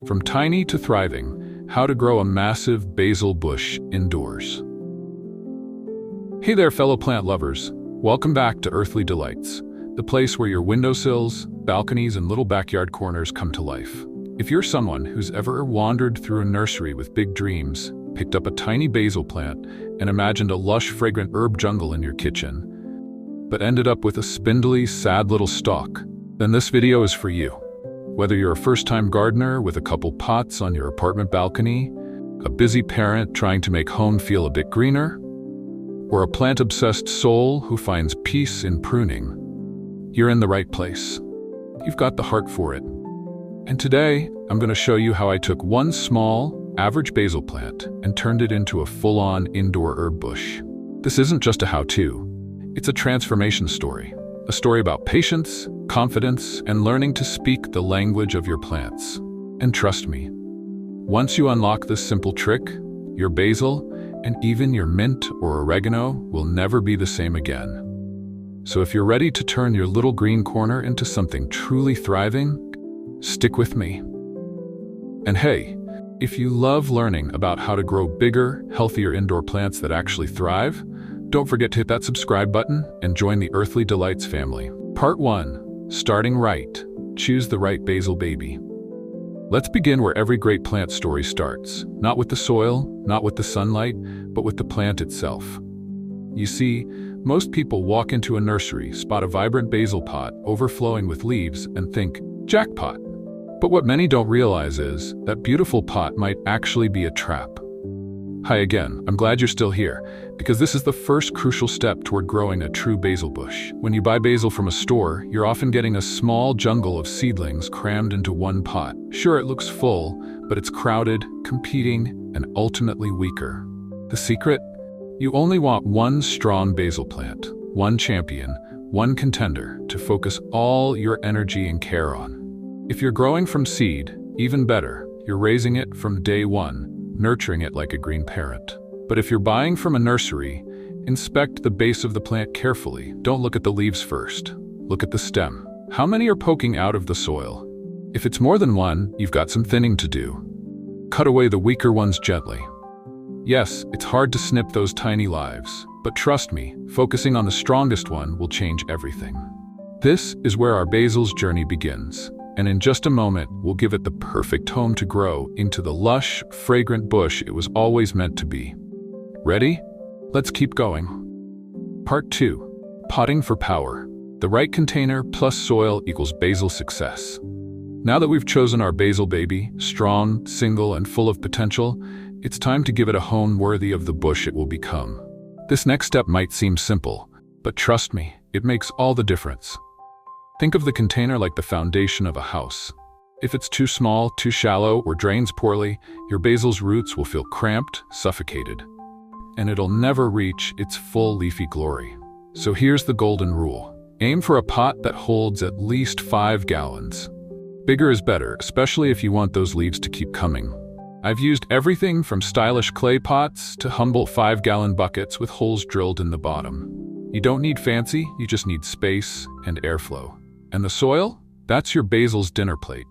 From tiny to thriving, how to grow a massive basil bush indoors. Hey there, fellow plant lovers. Welcome back to Earthly Delights, the place where your windowsills, balconies, and little backyard corners come to life. If you're someone who's ever wandered through a nursery with big dreams, picked up a tiny basil plant, and imagined a lush, fragrant herb jungle in your kitchen, but ended up with a spindly, sad little stalk, then this video is for you. Whether you're a first-time gardener with a couple pots on your apartment balcony, a busy parent trying to make home feel a bit greener, or a plant-obsessed soul who finds peace in pruning, you're in the right place. You've got the heart for it. And today, I'm going to show you how I took one small, average basil plant and turned it into a full-on indoor herb bush. This isn't just a how-to. It's a transformation story. A story about patience, confidence, and learning to speak the language of your plants. And trust me, once you unlock this simple trick, your basil, and even your mint or oregano will never be the same again. So if you're ready to turn your little green corner into something truly thriving, stick with me. And hey, if you love learning about how to grow bigger, healthier indoor plants that actually thrive, don't forget to hit that subscribe button and join the Earthly Delights family. Part 1. Starting right. Choose the right basil baby. Let's begin where every great plant story starts. Not with the soil, not with the sunlight, but with the plant itself. You see, most people walk into a nursery, spot a vibrant basil pot overflowing with leaves, and think, jackpot. But what many don't realize is that beautiful pot might actually be a trap. Hi again, I'm glad you're still here, because this is the first crucial step toward growing a true basil bush. When you buy basil from a store, you're often getting a small jungle of seedlings crammed into one pot. Sure, it looks full, but it's crowded, competing, and ultimately weaker. The secret? You only want one strong basil plant, one champion, one contender to focus all your energy and care on. If you're growing from seed, even better, you're raising it from day one, nurturing it like a green parent. But if you're buying from a nursery, inspect the base of the plant carefully. Don't look at the leaves first. Look at the stem. How many are poking out of the soil? If it's more than one, you've got some thinning to do. Cut away the weaker ones gently. Yes, it's hard to snip those tiny lives, but trust me, focusing on the strongest one will change everything. This is where our basil's journey begins. And in just a moment, we'll give it the perfect home to grow into the lush, fragrant bush it was always meant to be. Ready? Let's keep going. Part 2. Potting for power. The right container plus soil equals basil success. Now that we've chosen our basil baby, strong, single, and full of potential, it's time to give it a home worthy of the bush it will become. This next step might seem simple, but trust me, it makes all the difference. Think of the container like the foundation of a house. If it's too small, too shallow, or drains poorly, your basil's roots will feel cramped, suffocated, and it'll never reach its full leafy glory. So here's the golden rule. Aim for a pot that holds at least 5 gallons. Bigger is better, especially if you want those leaves to keep coming. I've used everything from stylish clay pots to humble 5-gallon buckets with holes drilled in the bottom. You don't need fancy, you just need space and airflow. And the soil? That's your basil's dinner plate.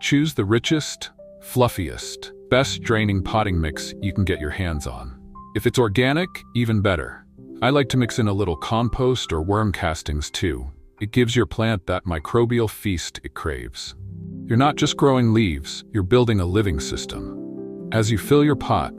Choose the richest, fluffiest, best draining potting mix you can get your hands on. If it's organic, even better. I like to mix in a little compost or worm castings too. It gives your plant that microbial feast it craves. You're not just growing leaves, you're building a living system. As you fill your pot,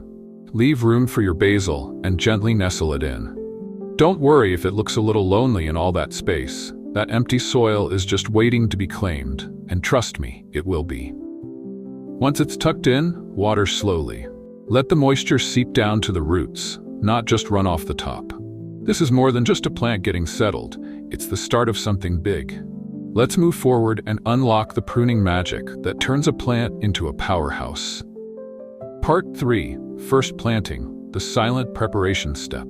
leave room for your basil and gently nestle it in. Don't worry if it looks a little lonely in all that space. That empty soil is just waiting to be claimed, and trust me, it will be. Once it's tucked in, water slowly. Let the moisture seep down to the roots, not just run off the top. This is more than just a plant getting settled, it's the start of something big. Let's move forward and unlock the pruning magic that turns a plant into a powerhouse. Part 3. First planting, the silent preparation step.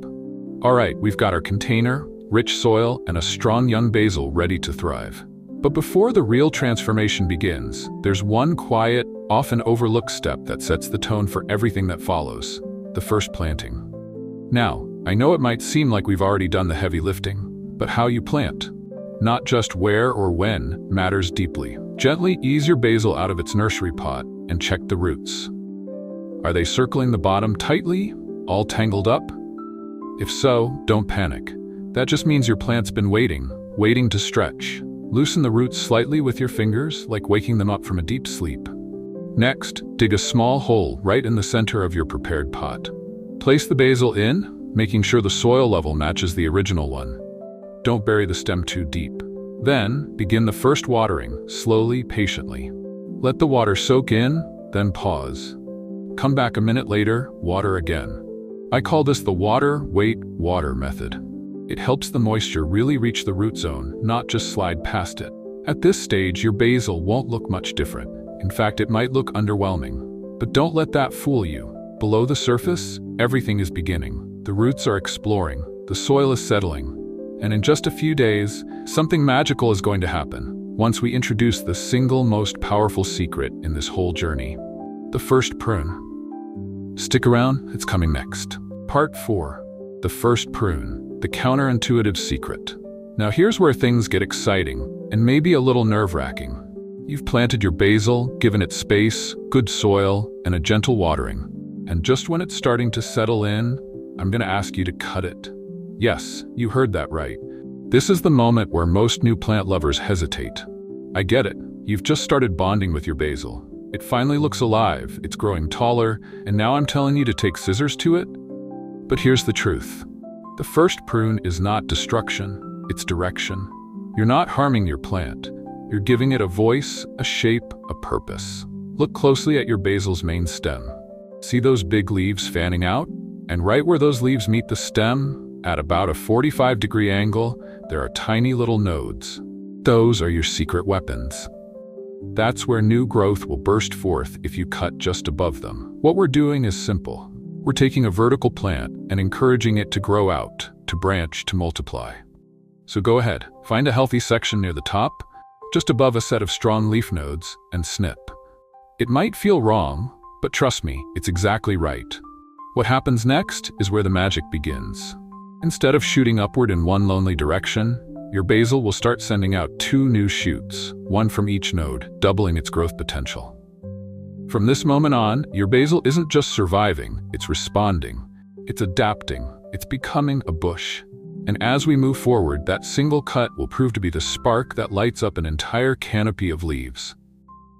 All right, we've got our container, rich soil, and a strong young basil ready to thrive. But before the real transformation begins, there's one quiet, often overlooked step that sets the tone for everything that follows: the first planting. Now, I know it might seem like we've already done the heavy lifting, but how you plant, not just where or when, matters deeply. Gently ease your basil out of its nursery pot and check the roots. Are they circling the bottom tightly, all tangled up? If so, don't panic. That just means your plant's been waiting to stretch. Loosen the roots slightly with your fingers, like waking them up from a deep sleep. Next, dig a small hole right in the center of your prepared pot. Place the basil in, making sure the soil level matches the original one. Don't bury the stem too deep. Then, begin the first watering, slowly, patiently. Let the water soak in, then pause. Come back a minute later, water again. I call this the water, wait, water method. It helps the moisture really reach the root zone, not just slide past it. At this stage, your basil won't look much different. In fact, it might look underwhelming. But don't let that fool you. Below the surface, everything is beginning. The roots are exploring, the soil is settling, and in just a few days, something magical is going to happen once we introduce the single most powerful secret in this whole journey: the first prune. Stick around, it's coming next. Part 4. The first prune, the counterintuitive secret. Now here's where things get exciting, and maybe a little nerve-wracking. You've planted your basil, given it space, good soil, and a gentle watering. And just when it's starting to settle in, I'm going to ask you to cut it. Yes, you heard that right. This is the moment where most new plant lovers hesitate. I get it. You've just started bonding with your basil. It finally looks alive, it's growing taller, and now I'm telling you to take scissors to it? But here's the truth. The first prune is not destruction, it's direction. You're not harming your plant. You're giving it a voice, a shape, a purpose. Look closely at your basil's main stem. See those big leaves fanning out? And right where those leaves meet the stem, at about a 45-degree angle, there are tiny little nodes. Those are your secret weapons. That's where new growth will burst forth if you cut just above them. What we're doing is simple. We're taking a vertical plant and encouraging it to grow out, to branch, to multiply. So go ahead, find a healthy section near the top, just above a set of strong leaf nodes, and snip. It might feel wrong, but trust me, it's exactly right. What happens next is where the magic begins. Instead of shooting upward in one lonely direction, your basil will start sending out 2 new shoots, one from each node, doubling its growth potential. From this moment on, your basil isn't just surviving, it's responding. It's adapting, it's becoming a bush. And as we move forward, that single cut will prove to be the spark that lights up an entire canopy of leaves.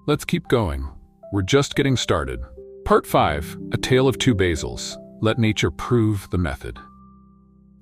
Let's keep going. We're just getting started. Part 5, A Tale of Two Basils. Let nature prove the method.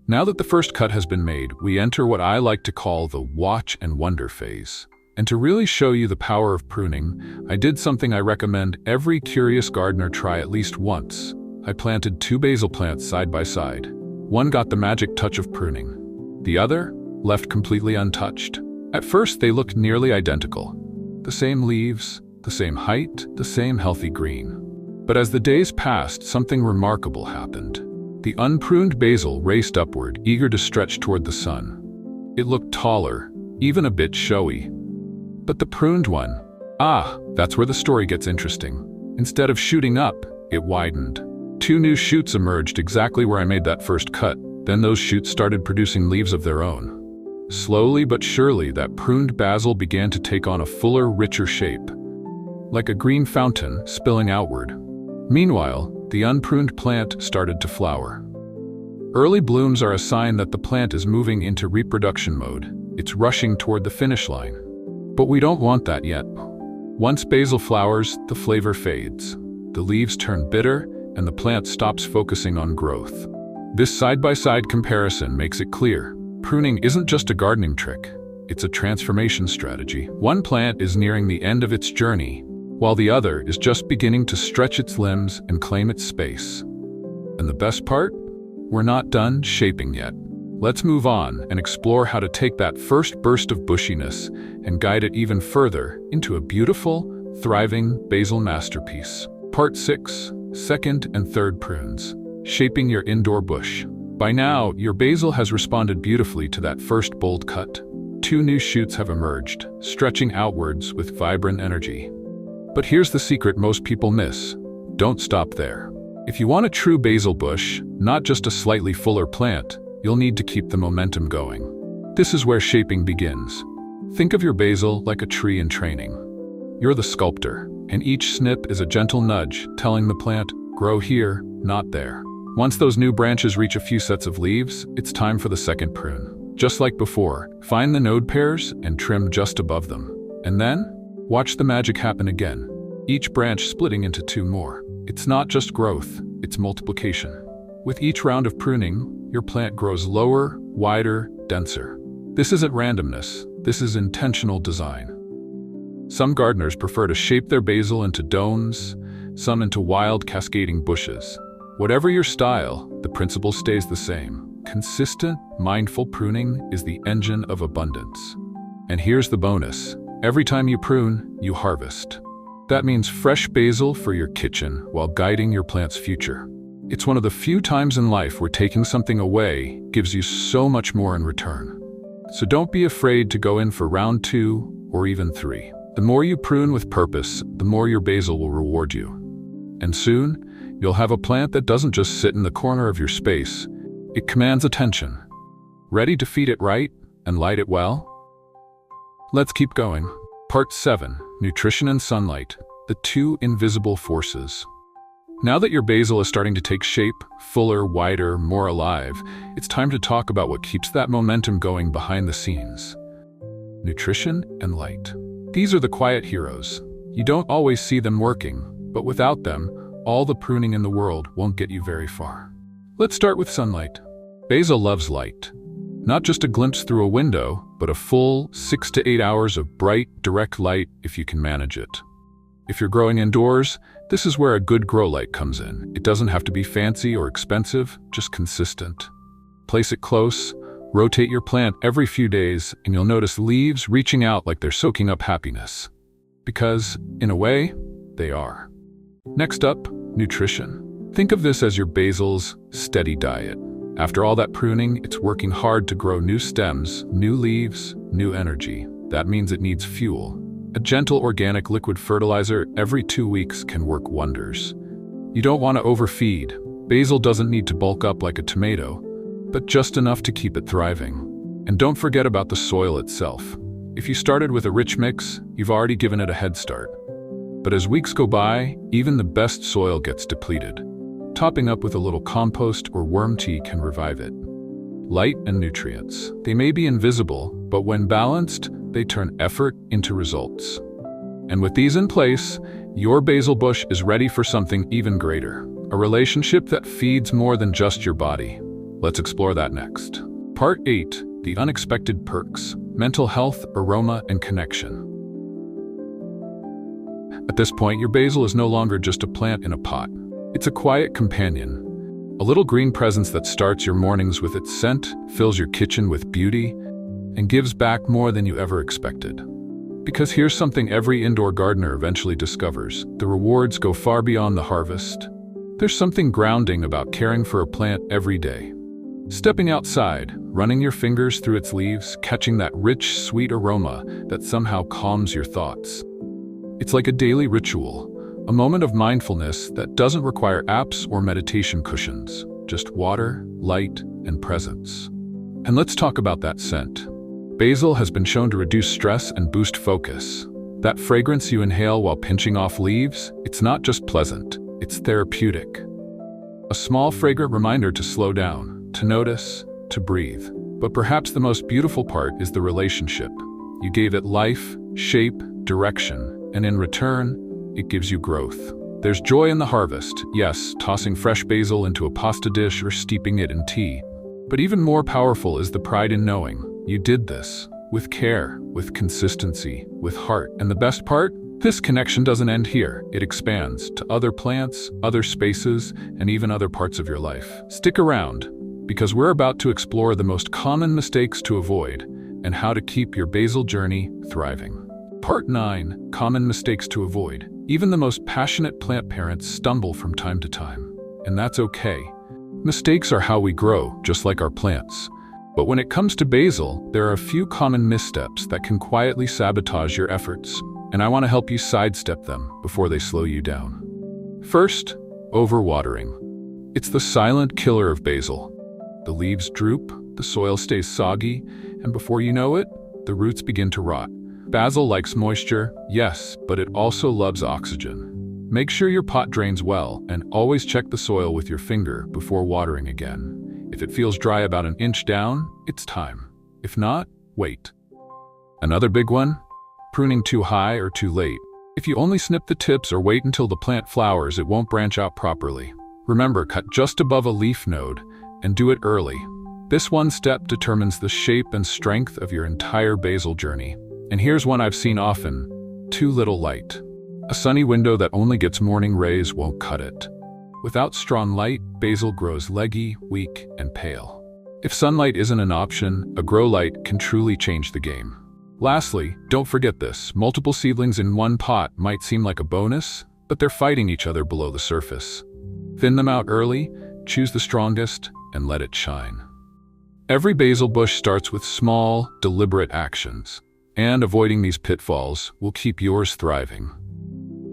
Now that the first cut has been made, we enter what I like to call the watch and wonder phase. And to really show you the power of pruning, I did something I recommend every curious gardener try at least once. I planted 2 basil plants side by side. One got the magic touch of pruning. The other, left completely untouched. At first, they looked nearly identical. The same leaves, the same height, the same healthy green. But as the days passed, something remarkable happened. The unpruned basil raced upward, eager to stretch toward the sun. It looked taller, even a bit showy. But the pruned one, that's where the story gets interesting. Instead of shooting up, it widened. 2 new shoots emerged exactly where I made that first cut. Then those shoots started producing leaves of their own. Slowly but surely, that pruned basil began to take on a fuller, richer shape, like a green fountain spilling outward. Meanwhile, the unpruned plant started to flower. Early blooms are a sign that the plant is moving into reproduction mode. It's rushing toward the finish line. But we don't want that yet. Once basil flowers, the flavor fades. The leaves turn bitter, and the plant stops focusing on growth. This side-by-side comparison makes it clear. Pruning isn't just a gardening trick. It's a transformation strategy. One plant is nearing the end of its journey, while the other is just beginning to stretch its limbs and claim its space. And the best part? We're not done shaping yet. Let's move on and explore how to take that first burst of bushiness and guide it even further into a beautiful, thriving basil masterpiece. Part 6. Second and third prunes. Shaping your indoor bush. By now, your basil has responded beautifully to that first bold cut. 2 new shoots have emerged, stretching outwards with vibrant energy. But here's the secret most people miss. Don't stop there. If you want a true basil bush, not just a slightly fuller plant, you'll need to keep the momentum going. This is where shaping begins. Think of your basil like a tree in training. You're the sculptor, and each snip is a gentle nudge telling the plant, grow here, not there. Once those new branches reach a few sets of leaves, it's time for the second prune. Just like before, find the node pairs and trim just above them. And then, watch the magic happen again, each branch splitting into two more. It's not just growth, it's multiplication. With each round of pruning, your plant grows lower, wider, denser. This isn't randomness, this is intentional design. Some gardeners prefer to shape their basil into domes, some into wild cascading bushes. Whatever your style, the principle stays the same. Consistent, mindful pruning is the engine of abundance. And here's the bonus. Every time you prune, you harvest. That means fresh basil for your kitchen while guiding your plant's future. It's one of the few times in life where taking something away gives you so much more in return. So don't be afraid to go in for round 2 or even 3. The more you prune with purpose, the more your basil will reward you. And soon, you'll have a plant that doesn't just sit in the corner of your space, it commands attention. Ready to feed it right and light it well? Let's keep going. Part 7, Nutrition and Sunlight, the two invisible forces. Now that your basil is starting to take shape, fuller, wider, more alive, it's time to talk about what keeps that momentum going behind the scenes. Nutrition and light. These are the quiet heroes. You don't always see them working, but without them, all the pruning in the world won't get you very far. Let's start with sunlight. Basil loves light. Not just a glimpse through a window, but a full 6 to 8 hours of bright, direct light if you can manage it. If you're growing indoors, this is where a good grow light comes in. It doesn't have to be fancy or expensive, just consistent. Place it close, rotate your plant every few days, and you'll notice leaves reaching out like they're soaking up happiness. Because, in a way, they are. Next up, nutrition. Think of this as your basil's steady diet. After all that pruning, it's working hard to grow new stems, new leaves, new energy. That means it needs fuel. A gentle organic liquid fertilizer every 2 weeks can work wonders. You don't want to overfeed. Basil doesn't need to bulk up like a tomato, but just enough to keep it thriving. And don't forget about the soil itself. If you started with a rich mix, you've already given it a head start. But as weeks go by, even the best soil gets depleted. Topping up with a little compost or worm tea can revive it. Light and nutrients. They may be invisible, but when balanced, they turn effort into results. And with these in place, your basil bush is ready for something even greater. A relationship that feeds more than just your body. Let's explore that next. Part 8, the unexpected perks. Mental health, aroma, and connection. At this point, your basil is no longer just a plant in a pot. It's a quiet companion. A little green presence that starts your mornings with its scent, fills your kitchen with beauty, and gives back more than you ever expected. Because here's something every indoor gardener eventually discovers. The rewards go far beyond the harvest. There's something grounding about caring for a plant every day. Stepping outside, running your fingers through its leaves, catching that rich, sweet aroma that somehow calms your thoughts. It's like a daily ritual, a moment of mindfulness that doesn't require apps or meditation cushions, just water, light, and presence. And let's talk about that scent. Basil has been shown to reduce stress and boost focus. That fragrance you inhale while pinching off leaves, it's not just pleasant, it's therapeutic. A small fragrant reminder to slow down, to notice, to breathe. But perhaps the most beautiful part is the relationship. You gave it life, shape, direction, and in return, it gives you growth. There's joy in the harvest, yes, tossing fresh basil into a pasta dish or steeping it in tea. But even more powerful is the pride in knowing you did this with care, with consistency, with heart. And the best part? This connection doesn't end here. It expands to other plants, other spaces, and even other parts of your life. Stick around, because we're about to explore the most common mistakes to avoid and how to keep your basil journey thriving. Part 9, Common Mistakes to Avoid. Even the most passionate plant parents stumble from time to time, and that's okay. Mistakes are how we grow, just like our plants. But when it comes to basil, there are a few common missteps that can quietly sabotage your efforts, and I want to help you sidestep them before they slow you down. First, overwatering. It's the silent killer of basil. The leaves droop, the soil stays soggy, and before you know it, the roots begin to rot. Basil likes moisture, yes, but it also loves oxygen. Make sure your pot drains well and always check the soil with your finger before watering again. If it feels dry about an inch down, it's time. If not, wait. Another big one? Pruning too high or too late. If you only snip the tips or wait until the plant flowers, it won't branch out properly. Remember, cut just above a leaf node and do it early. This one step determines the shape and strength of your entire basil journey. And here's one I've seen often: too little light. A sunny window that only gets morning rays won't cut it. Without strong light, basil grows leggy, weak, and pale. If sunlight isn't an option, a grow light can truly change the game. Lastly, don't forget this: multiple seedlings in one pot might seem like a bonus, but they're fighting each other below the surface. Thin them out early, choose the strongest, and let it shine. Every basil bush starts with small, deliberate actions, and avoiding these pitfalls will keep yours thriving.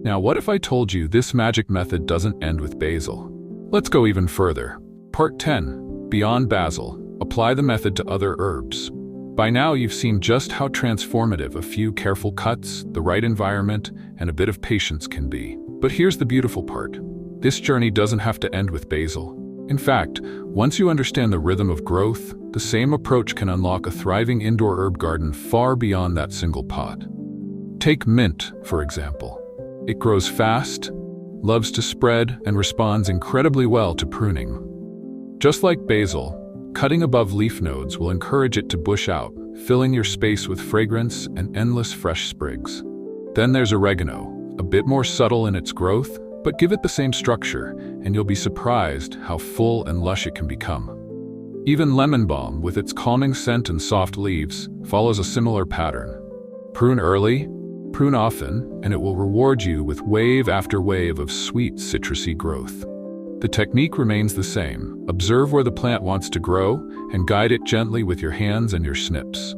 Now, what if I told you this magic method doesn't end with basil? Let's go even further. Part 10. Beyond basil. Apply the method to other herbs. By now, you've seen just how transformative a few careful cuts, the right environment, and a bit of patience can be. But here's the beautiful part. This journey doesn't have to end with basil. In fact, once you understand the rhythm of growth, the same approach can unlock a thriving indoor herb garden far beyond that single pot. Take mint, for example. It grows fast, loves to spread, and responds incredibly well to pruning. Just like basil, cutting above leaf nodes will encourage it to bush out, filling your space with fragrance and endless fresh sprigs. Then there's oregano, a bit more subtle in its growth, but give it the same structure, and you'll be surprised how full and lush it can become. Even lemon balm, with its calming scent and soft leaves, follows a similar pattern. Prune early, prune often, and it will reward you with wave after wave of sweet, citrusy growth. The technique remains the same. Observe where the plant wants to grow and guide it gently with your hands and your snips.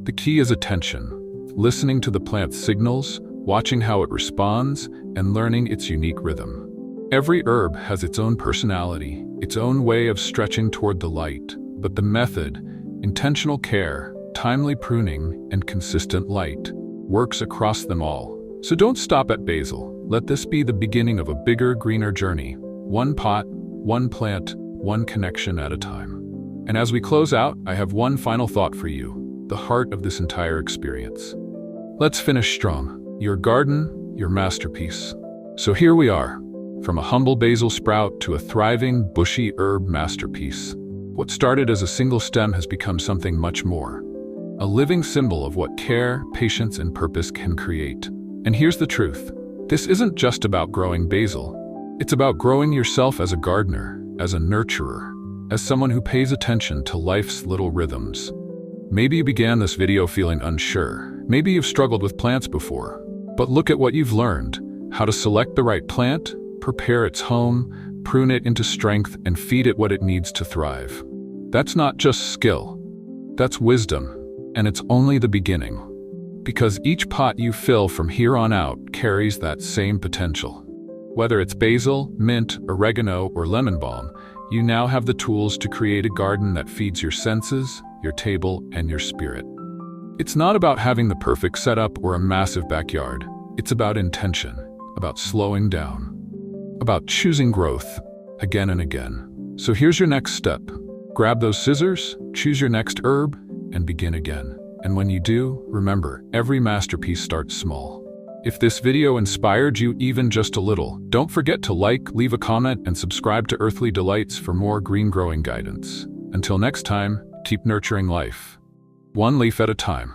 The key is attention, listening to the plant's signals, watching how it responds, and learning its unique rhythm. Every herb has its own personality, its own way of stretching toward the light, but the method, intentional care, timely pruning, and consistent light, works across them all. So don't stop at basil. Let this be the beginning of a bigger, greener journey. One pot, one plant, one connection at a time. And as we close out, I have one final thought for you, the heart of this entire experience. Let's finish strong. Your garden, your masterpiece. So here we are, from a humble basil sprout to a thriving, bushy herb masterpiece. What started as a single stem has become something much more. A living symbol of what care, patience, and purpose can create. And here's the truth. This isn't just about growing basil. It's about growing yourself as a gardener, as a nurturer, as someone who pays attention to life's little rhythms. Maybe you began this video feeling unsure. Maybe you've struggled with plants before. But look at what you've learned: how to select the right plant, prepare its home, prune it into strength, and feed it what it needs to thrive. That's not just skill. That's wisdom. And it's only the beginning. Because each pot you fill from here on out carries that same potential. Whether it's basil, mint, oregano, or lemon balm, you now have the tools to create a garden that feeds your senses, your table, and your spirit. It's not about having the perfect setup or a massive backyard. It's about intention, about slowing down, about choosing growth again and again. So here's your next step. Grab those scissors, choose your next herb, and begin again. And when you do, remember, every masterpiece starts small. If this video inspired you even just a little, don't forget to like, leave a comment, and subscribe to Earthly Delights for more green growing guidance. Until next time, keep nurturing life, one leaf at a time.